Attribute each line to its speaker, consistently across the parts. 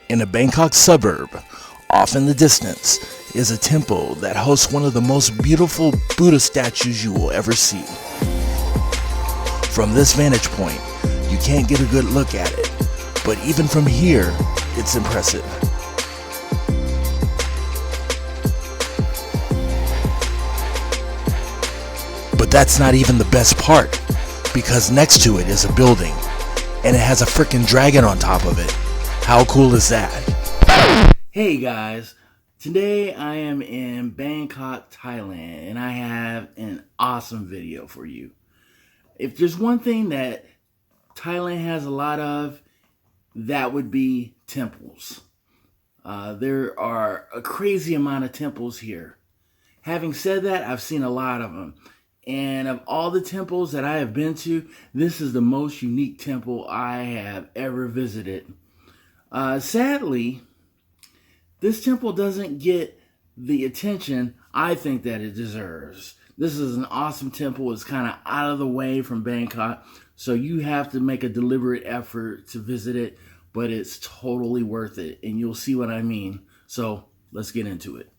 Speaker 1: In a Bangkok suburb, off in the distance, is a temple that hosts one of the most beautiful Buddha statues you will ever see. From this vantage point, you can't get a good look at it, but even from here, it's impressive. But that's not even the best part, because next to it is a building, and it has a freaking dragon on top of it. How cool is that? Hey guys, today I am in Bangkok, Thailand, and I have an awesome video for you. If there's one thing that Thailand has a lot of, that would be temples. There are a crazy amount of temples here. Having said that, I've seen a lot of them. And of all the temples that I have been to, this is the most unique temple I have ever visited. Sadly, this temple doesn't get the attention I think that it deserves. This is an awesome temple. It's kind of out of the way from Bangkok, so you have to make a deliberate effort to visit it, but it's totally worth it, and you'll see what I mean. So let's get into it.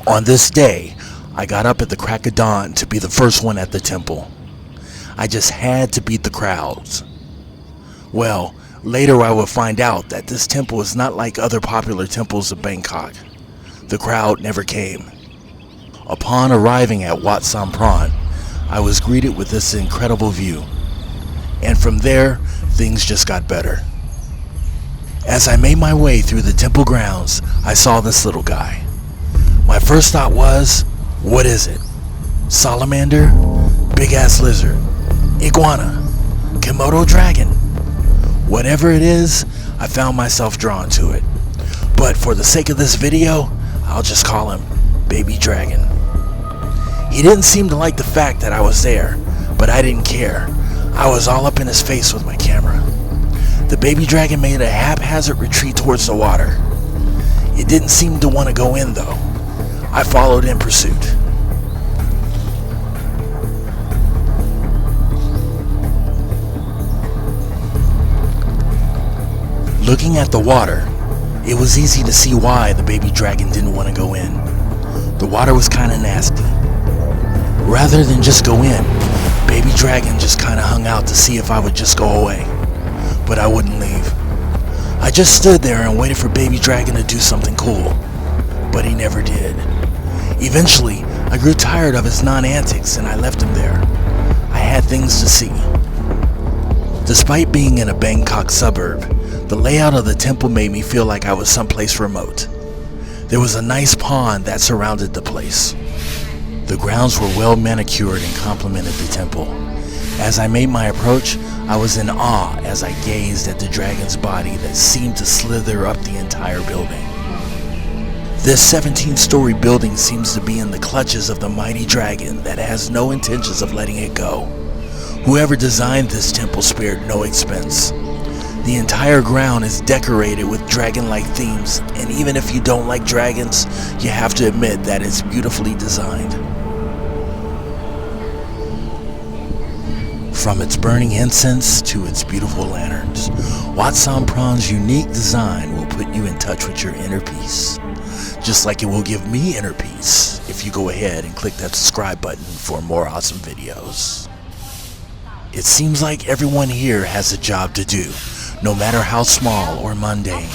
Speaker 1: On this day, I got up at the crack of dawn to be the first one at the temple. I just had to beat the crowds. Well, later I would find out that this temple is not like other popular temples of Bangkok. The crowd never came. Upon arriving at Wat Samphran, I was greeted with this incredible view. And from there, things just got better. As I made my way through the temple grounds, I saw this little guy. My first thought was, what is it? Salamander? Big ass lizard? Iguana? Komodo dragon? Whatever it is, I found myself drawn to it. But for the sake of this video, I'll just call him Baby Dragon. He didn't seem to like the fact that I was there, but I didn't care. I was all up in his face with my camera. The baby dragon made a haphazard retreat towards the water. It didn't seem to want to go in though. I followed in pursuit. Looking at the water, it was easy to see why the baby dragon didn't want to go in. The water was kind of nasty. Rather than just go in, baby dragon just kind of hung out to see if I would just go away. But I wouldn't leave. I just stood there and waited for baby dragon to do something cool. But he never did. Eventually, I grew tired of his non-antics and I left him there. I had things to see. Despite being in a Bangkok suburb, the layout of the temple made me feel like I was someplace remote. There was a nice pond that surrounded the place. The grounds were well manicured and complemented the temple. As I made my approach, I was in awe as I gazed at the dragon's body that seemed to slither up the entire building. This 17-story building seems to be in the clutches of the mighty dragon that has no intentions of letting it go. Whoever designed this temple spared no expense. The entire ground is decorated with dragon-like themes, and even if you don't like dragons, you have to admit that it's beautifully designed. From its burning incense to its beautiful lanterns, Wat Samphran's unique design will put you in touch with your inner peace. Just like it will give me inner peace if you go ahead and click that subscribe button for more awesome videos. It seems like everyone here has a job to do, no matter how small or mundane.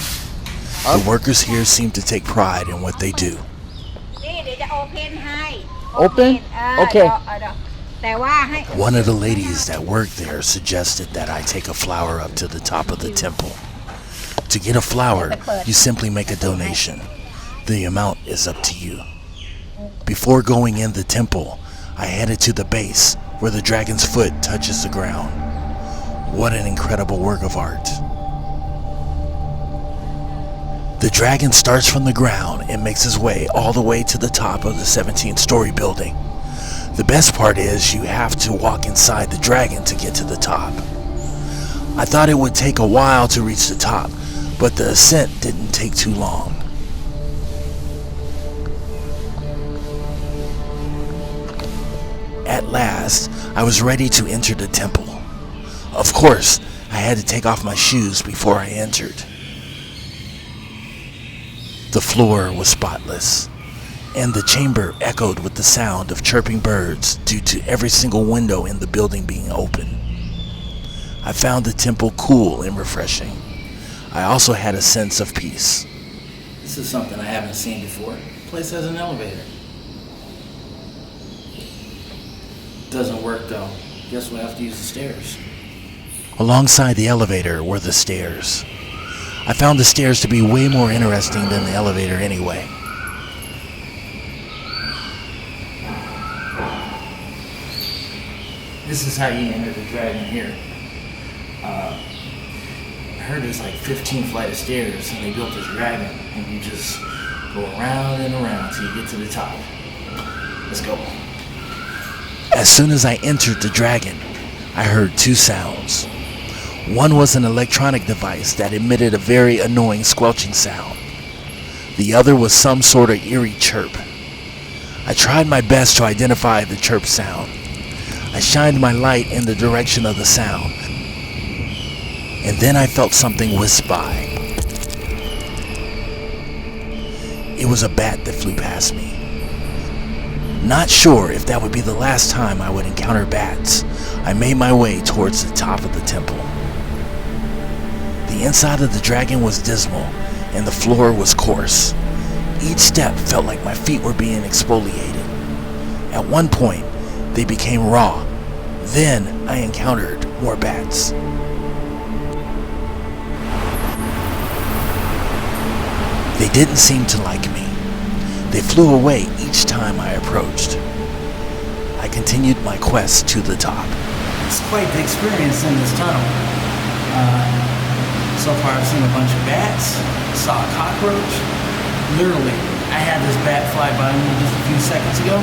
Speaker 1: The workers here seem to take pride in what they do.
Speaker 2: Open? Okay.
Speaker 1: One of the ladies that work there suggested that I take a flower up to the top of the temple. To get a flower, you simply make a donation. The amount is up to you. Before going in the temple, I headed to the base where the dragon's foot touches the ground. What an incredible work of art. The dragon starts from the ground and makes his way all the way to the top of the 17-story building. The best part is you have to walk inside the dragon to get to the top. I thought it would take a while to reach the top, but the ascent didn't take too long. At last, I was ready to enter the temple. Of course, I had to take off my shoes before I entered. The floor was spotless, and the chamber echoed with the sound of chirping birds due to every single window in the building being open. I found the temple cool and refreshing. I also had a sense of peace. This is something I haven't seen before. The place has an elevator. Doesn't work though. Guess we'll have to use the stairs. Alongside the elevator were the stairs. I found the stairs to be way more interesting than the elevator anyway. This is how you enter the dragon here. I heard there's like 15 flight of stairs and they built this dragon and you just go around and around till you get to the top. Let's go. As soon as I entered the dragon, I heard two sounds. One was an electronic device that emitted a very annoying squelching sound. The other was some sort of eerie chirp. I tried my best to identify the chirp sound. I shined my light in the direction of the sound, and then I felt something whisk by. It was a bat that flew past me. Not sure if that would be the last time I would encounter bats, I made my way towards the top of the temple. The inside of the dragon was dismal, and the floor was coarse. Each step felt like my feet were being exfoliated. At one point, they became raw. Then I encountered more bats. They didn't seem to like me. They flew away each time I approached. I continued my quest to the top. It's quite the experience in this tunnel. So far I've seen a bunch of bats, saw a cockroach. Literally, I had this bat fly by me just a few seconds ago,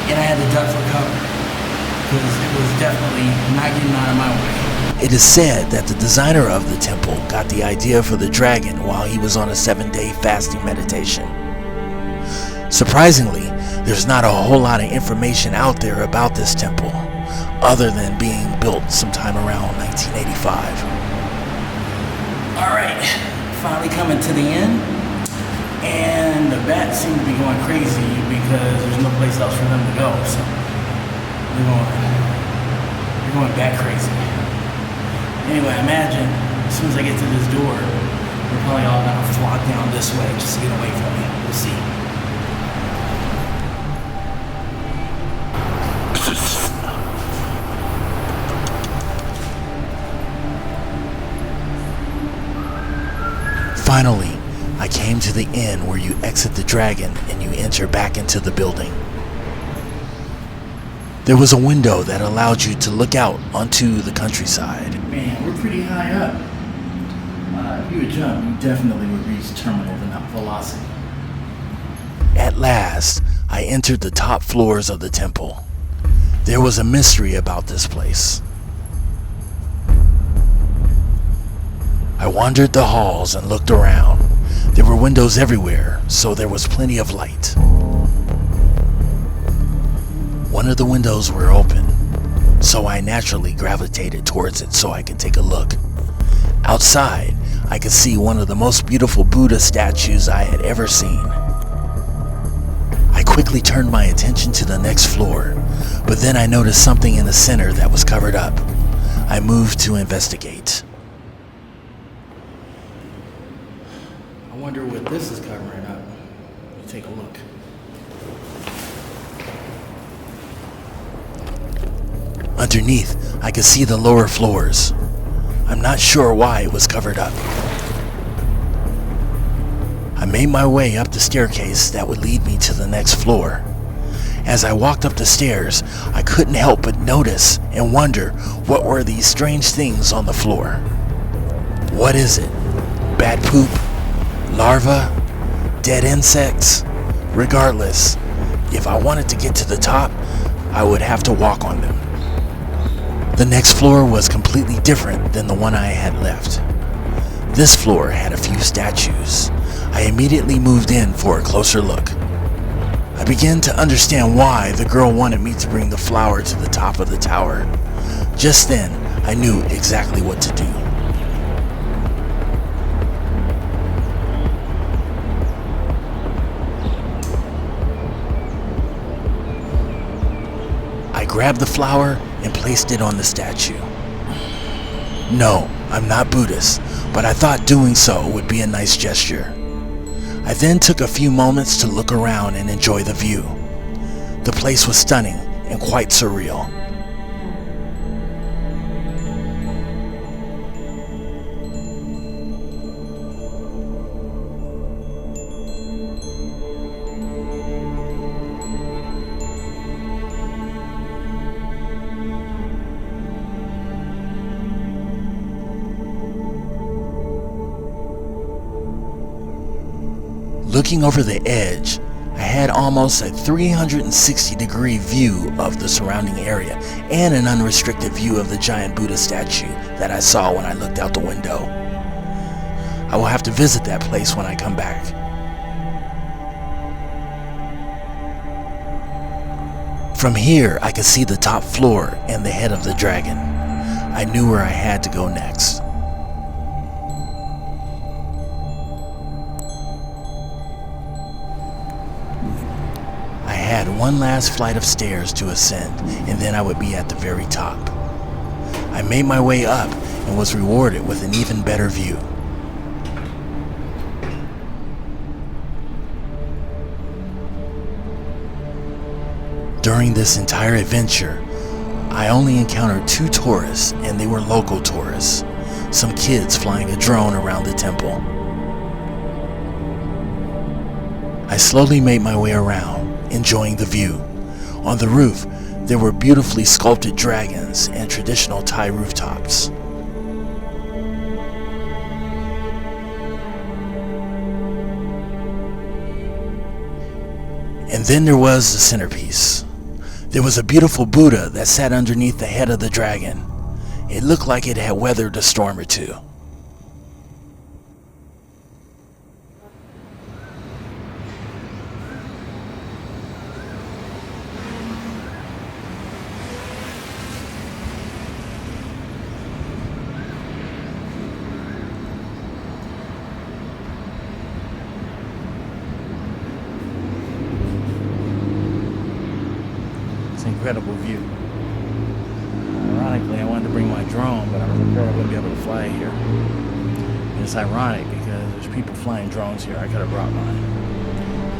Speaker 1: and I had to duck for cover, because it was definitely not getting out of my way. It is said that the designer of the temple got the idea for the dragon while he was on a 7-day fasting meditation. Surprisingly, there's not a whole lot of information out there about this temple, other than being built sometime around 1985. Alright, finally coming to the end, and the bats seem to be going crazy because there's no place else for them to go, so they're going bat crazy. Anyway, I imagine as soon as I get to this door, they're probably all gonna flock down this way just to get away from me. We'll see. Finally, I came to the inn where you exit the dragon and you enter back into the building. There was a window that allowed you to look out onto the countryside. Man, we're pretty high up. If you would jump, you definitely would reach terminal velocity. At last, I entered the top floors of the temple. There was a mystery about this place. I wandered the halls and looked around. There were windows everywhere, so there was plenty of light. One of the windows were open, so I naturally gravitated towards it so I could take a look. Outside, I could see one of the most beautiful Buddha statues I had ever seen. I quickly turned my attention to the next floor, but then I noticed something in the center that was covered up. I moved to investigate. I wonder what this is covering up. Let me take a look. Underneath, I could see the lower floors. I'm not sure why it was covered up. I made my way up the staircase that would lead me to the next floor. As I walked up the stairs, I couldn't help but notice and wonder what were these strange things on the floor. What is it? Bat poop? larvae, dead insects. Regardless, if I wanted to get to the top, I would have to walk on them. The next floor was completely different than the one I had left. This floor had a few statues. I immediately moved in for a closer look. I began to understand why the girl wanted me to bring the flower to the top of the tower. Just then, I knew exactly what to do. I grabbed the flower and placed it on the statue. No, I'm not Buddhist, but I thought doing so would be a nice gesture. I then took a few moments to look around and enjoy the view. The place was stunning and quite surreal. Looking over the edge, I had almost a 360-degree view of the surrounding area and an unrestricted view of the giant Buddha statue that I saw when I looked out the window. I will have to visit that place when I come back. From here, I could see the top floor and the head of the dragon. I knew where I had to go next. I had one last flight of stairs to ascend, and then I would be at the very top. I made my way up and was rewarded with an even better view. During this entire adventure, I only encountered 2 tourists, and they were local tourists, some kids flying a drone around the temple. I slowly made my way around, enjoying the view. On the roof, there were beautifully sculpted dragons and traditional Thai rooftops. And then there was the centerpiece. There was a beautiful Buddha that sat underneath the head of the dragon. It looked like it had weathered a storm or two. Incredible view. Ironically, I wanted to bring my drone, but I was afraid I wouldn't be able to fly here. And it's ironic because there's people flying drones here. I could have brought mine,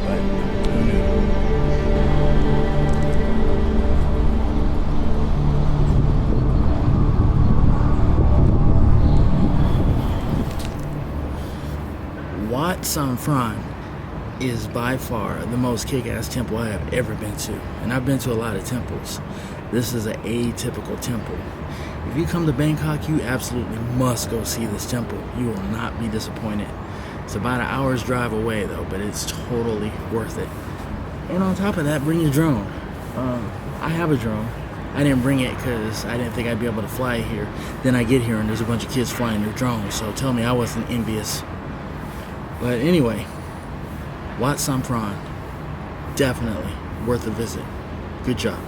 Speaker 1: but who knew? Wat Samphran is by far the most kick-ass temple I have ever been to, and I've been to a lot of temples. This is an atypical temple. If you come to Bangkok, you absolutely must go see this temple. You will not be disappointed. It's about an hour's drive away though, but it's totally worth it. And on top of that, bring your drone. I have a drone. I didn't bring it because I didn't think I'd be able to fly here. Then I get here and there's a bunch of kids flying their drones, so tell me I wasn't envious. But anyway, Wat Samphran, definitely worth a visit. Good job.